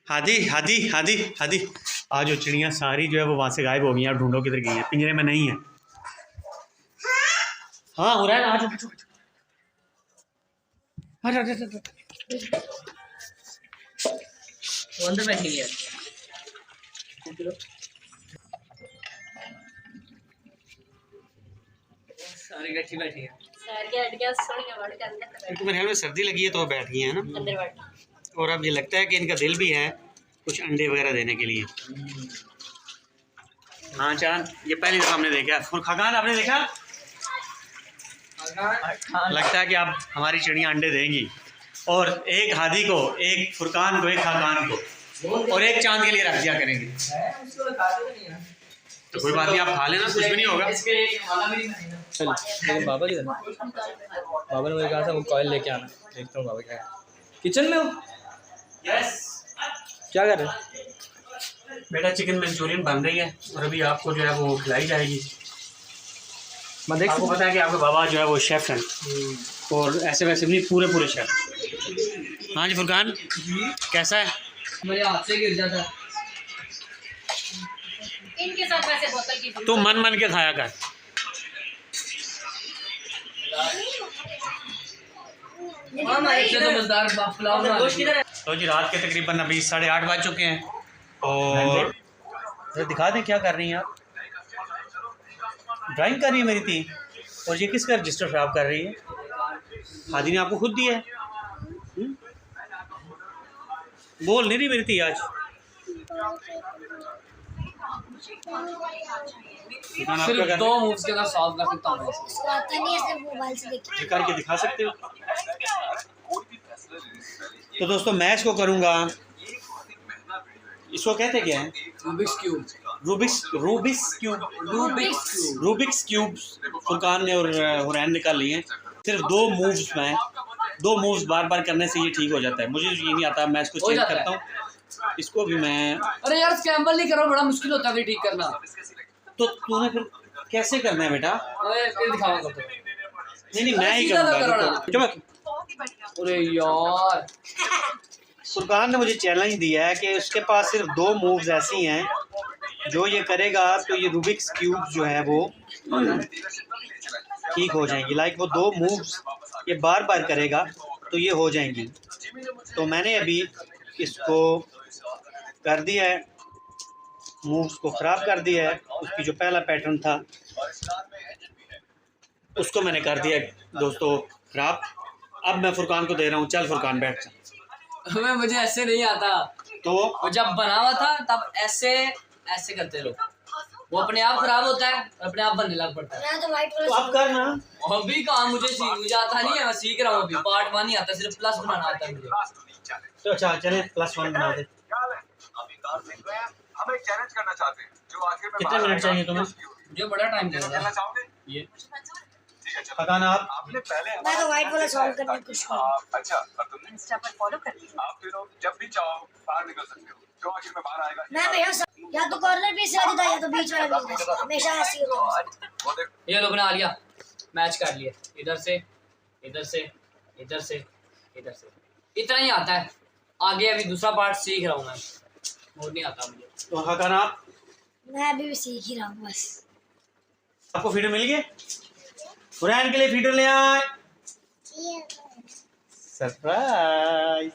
हादी हादी हादी हादी। आज जो चिड़िया सारी जो है वो वहाँ से गायब हो गई हैं। आप ढूंढो किधर गई हैं, पिंजरे में नहीं है। हाँ हो रहा है, आज अंदर बैठी है। सारी गठी बैठी है। इनको मेरे ख्याल में सर्दी लगी है तो वो बैठ गई है ना। और अब ये लगता है कि इनका दिल भी है कुछ अंडे वगैरह देने के लिए। हाँ चांद, ये पहली दफा हमने देखा। और खाकान आपने देखा? लगता है कि आप हमारी चिड़िया अंडे देंगी। और एक हादी को, एक फुरकान को, एक खाकान को और एक चांद के लिए रख दिया करेंगे। तो कोई बात नहीं, आप खा लेना, कुछ भी नहीं होगा। चल बाबा किधर? बाबा ने मुझे कहा था वो कॉइल लेके आना। देखता हूँ बाबा क्या है। किचन में हो? यस। क्या कर रहे हो? बेटा चिकन मंचूरियन बन रही है और अभी आपको जो है वो खिलाई जाएगी। मैं देख आपको पता है कि आपके बाबा जो है वो शेफ़ हैं और ऐसे वैसे नहीं, पूरे पूरे शेफ़। हाँ जी फुरकान, कैसा है? मेरे हाथ से गिर जाता। इनके साथ वैसे बोतल की तू मन मन के खाया कर। तो जी रात के तकरीबन अभी 8:30 बज चुके हैं और दिखा दें क्या कर रही हैं आप? ड्राइंग कर रही है मेरी थी। और ये किसका रजिस्टर खराब कर रही है? हादी ने आपको खुद दिया है। बोल नहीं रही मेरी थी आज। सिर्फ 2 मूव्स के साथ सॉल्व कर सकता हूं। इसको आता नहीं है, सिर्फ मोबाइल से देखिए। ये करके दिखा सकते हो? तो दोस्तों मैं इसको करूँगा, इसको कहते क्या है? Rubik's cube. Rubik's cube Furqan ने और हुरैन निकाल लिए हैं। सिर्फ 2 मूव्स में, 2 मूव्स बार बार करने से ये ठीक हो जाता है। मुझे ये नहीं आता, मैं इसको चेंज करता हूँ। इसको भी मैं, अरे यार स्क्रैम्बल नहीं करो, बड़ा मुश्किल होता है ठीक करना। तो तूने फिर कैसे करना है बेटा? अरे फिर दिखाऊंगा तो। नहीं मैं ही करूँगा। अरे यार फुरकान ने मुझे चैलेंज दिया है कि उसके पास सिर्फ 2 मूव्स ऐसी हैं जो ये करेगा तो ये रूबिक्स क्यूब जो है वो ठीक हो जाएंगी। लाइक वो 2 मूव्स ये बार बार करेगा तो ये हो जाएंगी। तो मैंने अभी इसको कर दिया है, मूव्स को ख़राब कर दिया है। उसकी जो पहला पैटर्न था उसको मैंने कर दिया दोस्तों ख़राब। अब मैं फुरकान को दे रहा हूँ, चल फुरकान बैठ जा। हमें मुझे ऐसे नहीं आता। तो जब बना हुआ था तब ऐसे ऐसे करते लोग, वो अपने आप खराब होता है, अपने आप बनने लग पड़ता है। तो आप कर ना। अभी कहाँ मुझे आता नहीं है, मैं सीख रहा हूँ अभी। पार्ट 1 नहीं आता, सिर्फ प्लस बनाना आता है मुझे। तो अच्छा चले +1 बना दे। कितने मिनट चाहिए तुम्हें? मुझे बड़ा टाइम लगेगा। ये पकाना आप। मैं तो व्हाइट वाला सॉल्व करने की कोशिश करूंगा। अच्छा, और तुमने इंस्टा पर फॉलो कर लिया। आप फिर जब भी चाहो बाहर निकल सकते हो। जो आखिर में बाहर आएगा। मैं भैया या तो कॉर्नर पीस से देता या तो बीच वाला पीस, हमेशा ऐसे ही होता है। ये लो बना लिया, मैच कर लिए। इधर से इधर से इधर से इधर से, इतना ही आता है। आगे अभी दूसरा पार्ट सीख रहा हूँ मैं, और नहीं आता मुझे। तो पकाना आप। मैं अभी भी सीख ही रहा हूँ बस। आपको फीडर मिल गया? हुरैन के लिए फीडर ले आए। सरप्राइज।